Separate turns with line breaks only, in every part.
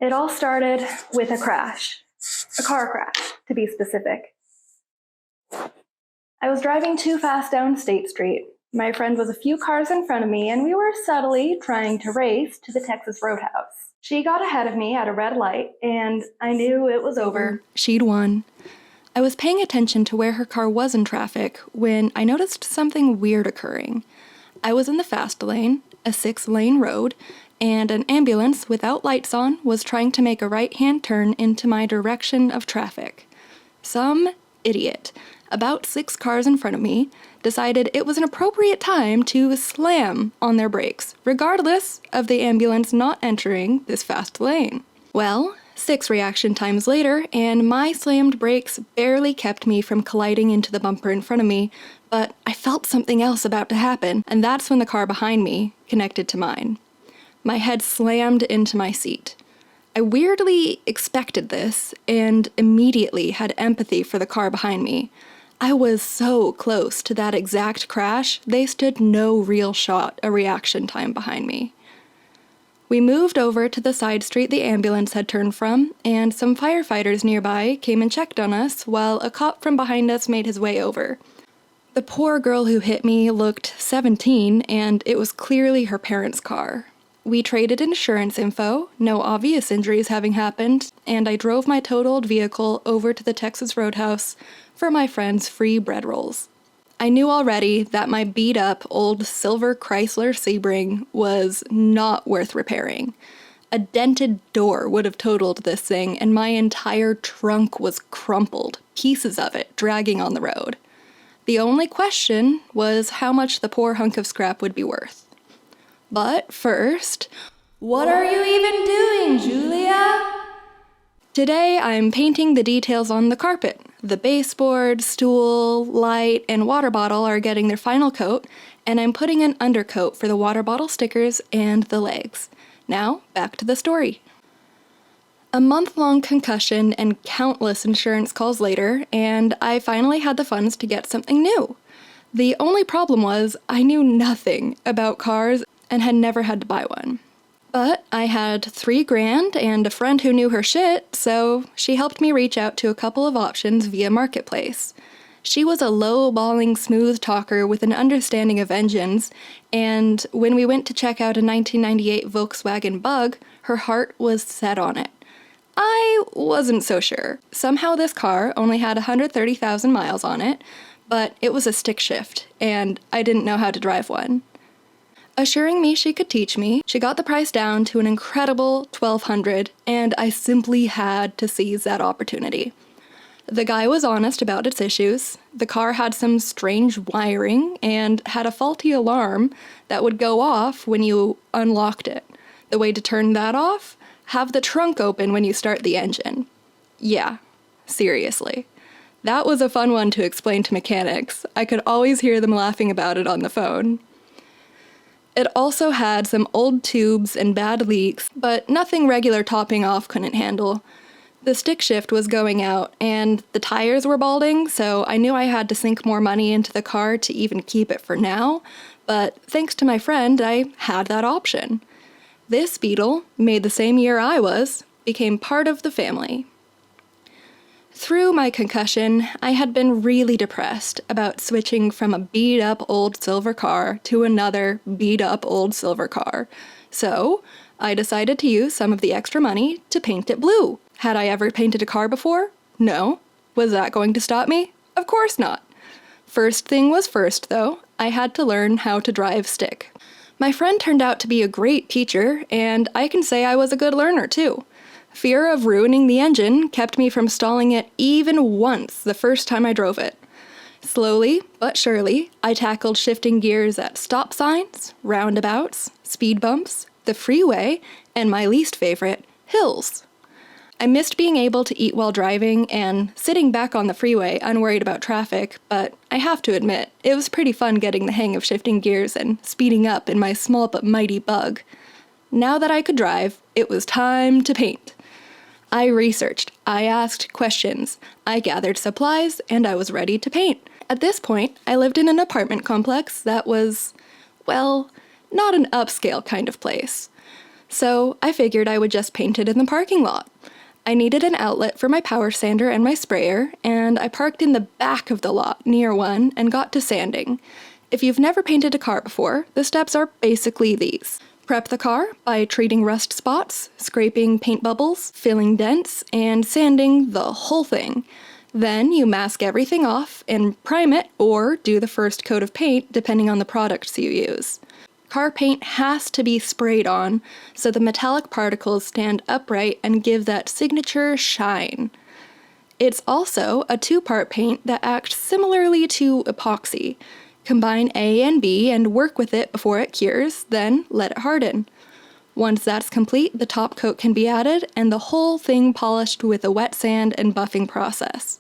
It all started with a crash. A car crash, to be specific. I was driving too fast down State Street. My friend was a few cars in front of me, and we were subtly trying to race to the Texas Roadhouse. She got ahead of me at a red light, and I knew it was over.
She'd won. I was paying attention to where her car was in traffic when I noticed something weird occurring. I was in the fast lane, a 6-lane road, and an ambulance without lights on was trying to make a right-hand turn into my direction of traffic. Some idiot, about 6 cars in front of me, decided it was an appropriate time to slam on their brakes, regardless of the ambulance not entering this fast lane. Well, 6 reaction times later, and my slammed brakes barely kept me from colliding into the bumper in front of me, but I felt something else about to happen, and that's when the car behind me connected to mine. My head slammed into my seat. I weirdly expected this, and immediately had empathy for the car behind me. I was so close to that exact crash, they stood no real shot a reaction time behind me. We moved over to the side street the ambulance had turned from, and some firefighters nearby came and checked on us while a cop from behind us made his way over. The poor girl who hit me looked 17, and it was clearly her parents' car. We traded insurance info, no obvious injuries having happened, and I drove my totaled vehicle over to the Texas Roadhouse for my friend's free bread rolls. I knew already that my beat-up old silver Chrysler Sebring was not worth repairing. A dented door would have totaled this thing, and my entire trunk was crumpled, pieces of it dragging on the road. The only question was how much the poor hunk of scrap would be worth. But first, what are you even doing, Julia? Today, I'm painting the details on the carpet. The baseboard, stool, light, and water bottle are getting their final coat, and I'm putting an undercoat for the water bottle stickers and the legs. Now, back to the story. A month-long concussion and countless insurance calls later, and I finally had the funds to get something new. The only problem was I knew nothing about cars and had never had to buy one. But I had $3,000 and a friend who knew her shit, so she helped me reach out to a couple of options via Marketplace. She was a low-balling smooth talker with an understanding of engines, and when we went to check out a 1998 Volkswagen Bug, her heart was set on it. I wasn't so sure. Somehow this car only had 130,000 miles on it, but it was a stick shift, and I didn't know how to drive one. Assuring me she could teach me, she got the price down to an incredible $1,200, and I simply had to seize that opportunity. The guy was honest about its issues. The car had some strange wiring and had a faulty alarm that would go off when you unlocked it. The way to turn that off? Have the trunk open when you start the engine. Yeah, seriously. That was a fun one to explain to mechanics. I could always hear them laughing about it on the phone. It also had some old tubes and bad leaks, but nothing regular topping off couldn't handle. The stick shift was going out, and the tires were balding, so I knew I had to sink more money into the car to even keep it for now, but thanks to my friend, I had that option. This beetle, made the same year I was, became part of the family. Through my concussion, I had been really depressed about switching from a beat-up old silver car to another beat-up old silver car. So, I decided to use some of the extra money to paint it blue. Had I ever painted a car before? No. Was that going to stop me? Of course not. First thing was first, though. I had to learn how to drive stick. My friend turned out to be a great teacher, and I can say I was a good learner, too. Fear of ruining the engine kept me from stalling it even once the first time I drove it. Slowly but surely, I tackled shifting gears at stop signs, roundabouts, speed bumps, the freeway, and my least favorite, hills. I missed being able to eat while driving and sitting back on the freeway unworried about traffic, but I have to admit, it was pretty fun getting the hang of shifting gears and speeding up in my small but mighty Bug. Now that I could drive, it was time to paint. I researched, I asked questions, I gathered supplies, and I was ready to paint. At this point, I lived in an apartment complex that was, well, not an upscale kind of place. So I figured I would just paint it in the parking lot. I needed an outlet for my power sander and my sprayer, and I parked in the back of the lot near one and got to sanding. If you've never painted a car before, the steps are basically these. Prep the car by treating rust spots, scraping paint bubbles, filling dents, and sanding the whole thing. Then you mask everything off and prime it or do the first coat of paint depending on the products you use. Car paint has to be sprayed on so the metallic particles stand upright and give that signature shine. It's also a two-part paint that acts similarly to epoxy. Combine A and B and work with it before it cures, then let it harden. Once that's complete, the top coat can be added and the whole thing polished with a wet sand and buffing process.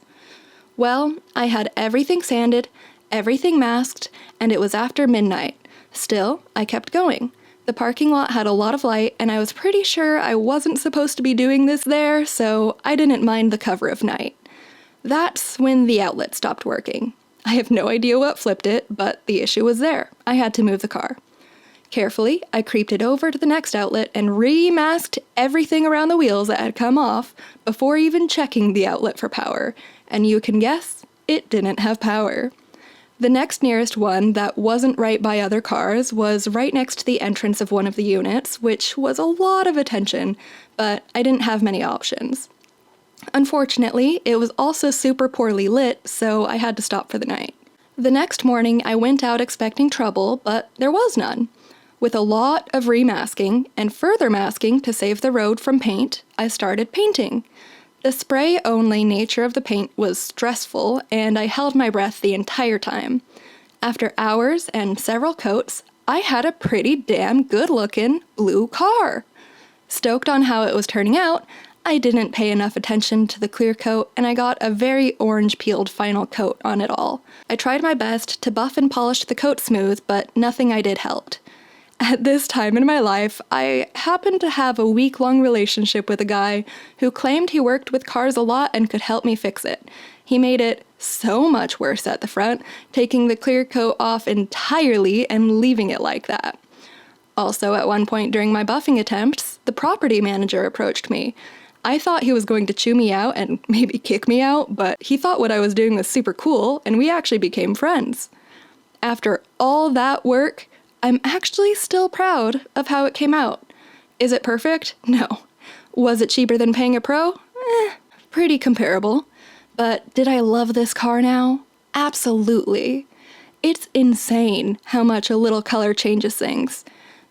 Well, I had everything sanded, everything masked, and it was after midnight. Still, I kept going. The parking lot had a lot of light, and I was pretty sure I wasn't supposed to be doing this there, so I didn't mind the cover of night. That's when the outlet stopped working. I have no idea what flipped it, but the issue was there. I had to move the car. Carefully, I creeped it over to the next outlet and remasked everything around the wheels that had come off before even checking the outlet for power, and you can guess, it didn't have power. The next nearest one that wasn't right by other cars was right next to the entrance of one of the units, which was a lot of attention, but I didn't have many options. Unfortunately, it was also super poorly lit, so I had to stop for the night. The next morning, I went out expecting trouble, but there was none. With a lot of remasking and further masking to save the road from paint, I started painting. The spray-only nature of the paint was stressful, and I held my breath the entire time. After hours and several coats, I had a pretty damn good-looking blue car. Stoked on how it was turning out, I didn't pay enough attention to the clear coat, and I got a very orange-peeled final coat on it all. I tried my best to buff and polish the coat smooth, but nothing I did helped. At this time in my life, I happened to have a week-long relationship with a guy who claimed he worked with cars a lot and could help me fix it. He made it so much worse at the front, taking the clear coat off entirely and leaving it like that. Also, at one point during my buffing attempts, the property manager approached me. I thought he was going to chew me out and maybe kick me out, but he thought what I was doing was super cool, and we actually became friends. After all that work, I'm actually still proud of how it came out. Is it perfect? No. Was it cheaper than paying a pro? Pretty comparable. But did I love this car now? Absolutely. It's insane how much a little color changes things.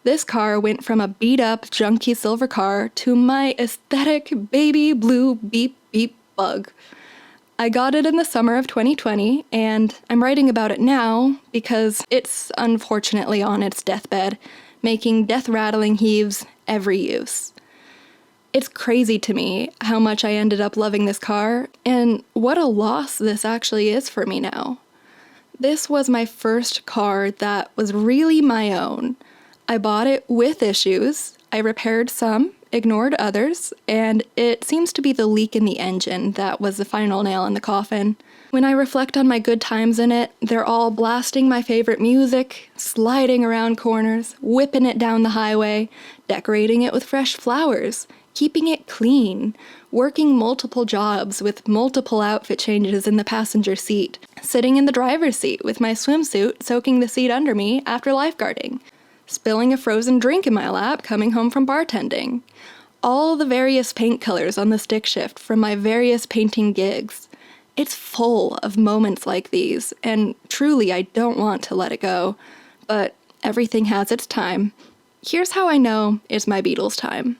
This car went from a beat-up, junky silver car to my aesthetic baby blue beep beep bug. I got it in the summer of 2020, and I'm writing about it now because it's unfortunately on its deathbed, making death-rattling heaves every use. It's crazy to me how much I ended up loving this car, and what a loss this actually is for me now. This was my first car that was really my own. I bought it with issues. I repaired some, ignored others, and it seems to be the leak in the engine that was the final nail in the coffin. When I reflect on my good times in it, they're all blasting my favorite music, sliding around corners, whipping it down the highway, decorating it with fresh flowers, keeping it clean, working multiple jobs with multiple outfit changes in the passenger seat, sitting in the driver's seat with my swimsuit soaking the seat under me after lifeguarding, spilling a frozen drink in my lap coming home from bartending. All the various paint colors on the stick shift from my various painting gigs. It's full of moments like these, and truly I don't want to let it go. But everything has its time. Here's how I know it's my Beetle's time.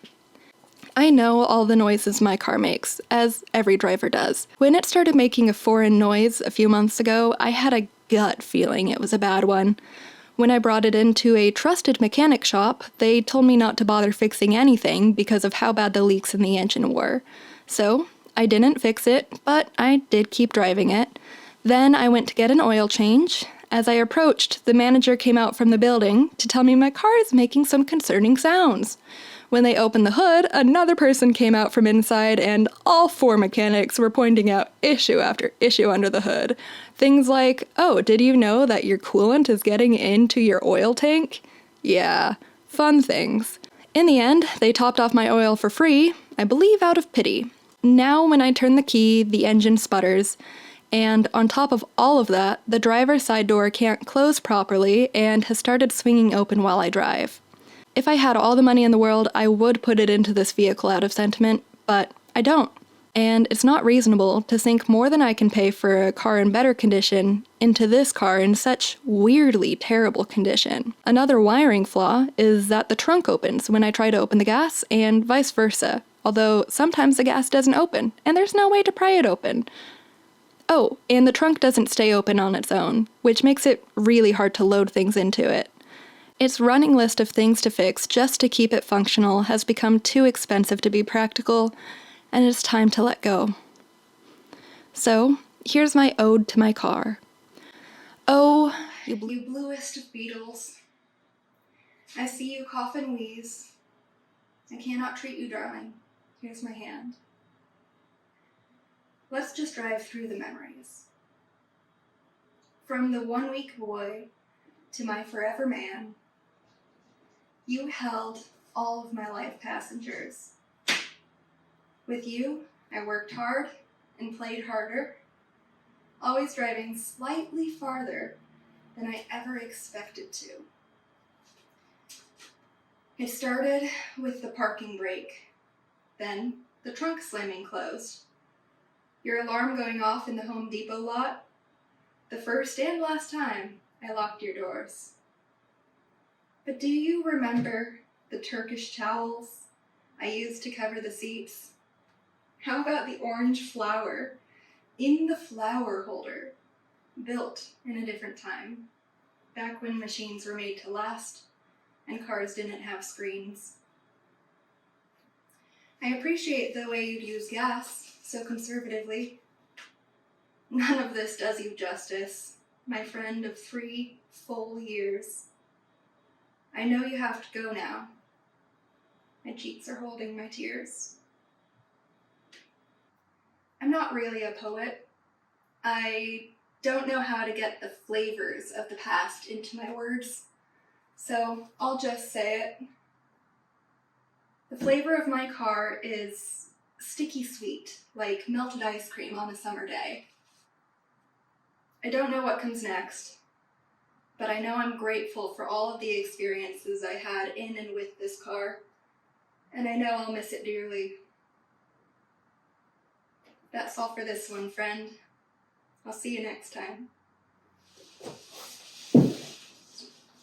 I know all the noises my car makes, as every driver does. When it started making a foreign noise a few months ago, I had a gut feeling it was a bad one. When I brought it into a trusted mechanic shop, they told me not to bother fixing anything because of how bad the leaks in the engine were. So, I didn't fix it, but I did keep driving it. Then I went to get an oil change. As I approached, the manager came out from the building to tell me my car is making some concerning sounds. When they opened the hood, another person came out from inside, and all four mechanics were pointing out issue after issue under the hood. Things like, oh, did you know that your coolant is getting into your oil tank? Yeah, fun things. In the end, they topped off my oil for free, I believe out of pity. Now when I turn the key, the engine sputters, and on top of all of that, the driver's side door can't close properly and has started swinging open while I drive. If I had all the money in the world, I would put it into this vehicle out of sentiment, but I don't. And it's not reasonable to sink more than I can pay for a car in better condition into this car in such weirdly terrible condition. Another wiring flaw is that the trunk opens when I try to open the gas, and vice versa, although sometimes the gas doesn't open, and there's no way to pry it open. Oh, and the trunk doesn't stay open on its own, which makes it really hard to load things into it. Its running list of things to fix just to keep it functional has become too expensive to be practical, and it's time to let go. So, here's my ode to my car. Oh, you bluest of beetles. I see you cough and wheeze. I cannot treat you, darling. Here's my hand. Let's just drive through the memories. From the 1-week boy to my forever man, you held all of my life passengers. With you, I worked hard and played harder, always driving slightly farther than I ever expected to. It started with the parking brake, then the trunk slamming closed, your alarm going off in the Home Depot lot, the first and last time I locked your doors. But do you remember the Turkish towels I used to cover the seats? How about the orange flower in the flower holder, built in a different time, back when machines were made to last and cars didn't have screens? I appreciate the way you'd use gas so conservatively. None of this does you justice, my friend of 3 full years. I know you have to go now. My cheeks are holding my tears. I'm not really a poet. I don't know how to get the flavors of the past into my words, so I'll just say it. The flavor of my car is sticky sweet, like melted ice cream on a summer day. I don't know what comes next, but I know I'm grateful for all of the experiences I had in and with this car, and I know I'll miss it dearly. That's all for this one, friend. I'll see you next time.